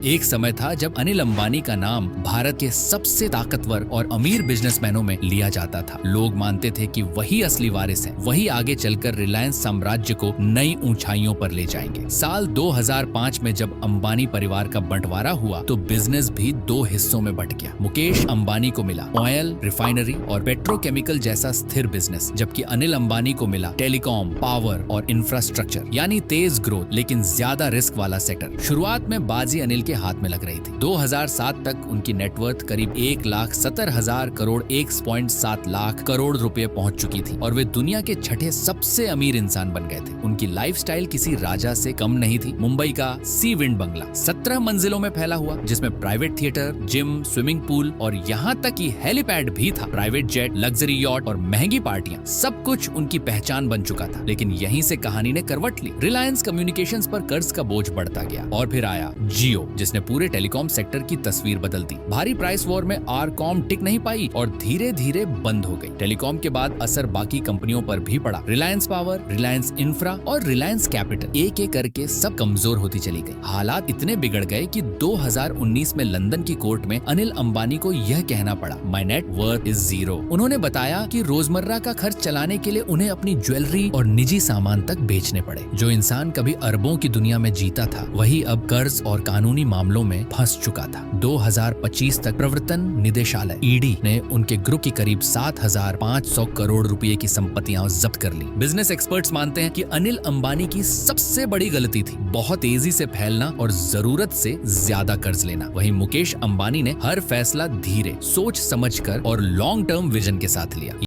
एक समय था जब अनिल अंबानी का नाम भारत के सबसे ताकतवर और अमीर बिजनेसमैनों में लिया जाता था। लोग मानते थे कि वही असली वारिस हैं, वही आगे चलकर रिलायंस साम्राज्य को नई ऊंचाइयों पर ले जाएंगे। साल 2005 में जब अंबानी परिवार का बंटवारा हुआ तो बिजनेस भी दो हिस्सों में बंट गया। मुकेश अंबानी को मिला ऑयल, रिफाइनरी और पेट्रोकेमिकल जैसा स्थिर बिजनेस, जबकि अनिल अंबानी को मिला टेलीकॉम, पावर और इंफ्रास्ट्रक्चर, यानी तेज ग्रोथ लेकिन ज्यादा रिस्क वाला सेक्टर। शुरुआत में बाजी अनिल के हाथ में लग रही थी। 2007 तक उनकी नेटवर्थ करीब 1,70,000 करोड़ 1.7 लाख करोड़ रुपए पहुंच चुकी थी और वे दुनिया के छठे सबसे अमीर इंसान बन गए थे। उनकी लाइफस्टाइल किसी राजा से कम नहीं थी। मुंबई का सी विंड बंगला 17 मंजिलों में फैला हुआ, जिसमें private theatre, gym, swimming pool और यहाँ तक कि हेलीपैड भी था। प्राइवेट जेट, लग्जरी यॉट और महंगी पार्टियां, सब कुछ उनकी पहचान बन चुका था। लेकिन यहीं से कहानी ने करवट ली। रिलायंस कम्युनिकेशंस पर कर्ज का बोझ बढ़ता गया और फिर आया जियो, जिसने पूरे टेलीकॉम सेक्टर की तस्वीर बदल दी। भारी प्राइस वॉर में आरकॉम टिक नहीं पाई और धीरे धीरे बंद हो गई। टेलीकॉम के बाद असर बाकी कंपनियों पर भी पड़ा। रिलायंस पावर, रिलायंस इंफ्रा और रिलायंस कैपिटल एक एक करके सब कमजोर होती चली गई। हालात इतने बिगड़ गए कि 2019 में लंदन की कोर्ट में अनिल अंबानी को यह कहना पड़ा, my net worth is zero. उन्होंने बताया कि रोजमर्रा का खर्च चलाने के लिए उन्हें अपनी ज्वेलरी और निजी सामान तक बेचने पड़े। जो इंसान कभी अरबों की दुनिया में जीता था, वही अब कर्ज और कानूनी मामलों में फंस चुका था। 2025 तक प्रवर्तन निदेशालय ईडी ने उनके ग्रुप की करीब 7,500 करोड़ रुपए की संपत्तियां जब्त कर ली। बिजनेस एक्सपर्ट्स मानते हैं कि अनिल अंबानी की सबसे बड़ी गलती थी बहुत तेजी से फैलना और जरूरत से ज्यादा कर्ज लेना। वहीं मुकेश अंबानी ने हर फैसला धीरे, सोच समझकर और लॉन्ग टर्म विजन के साथ लिया।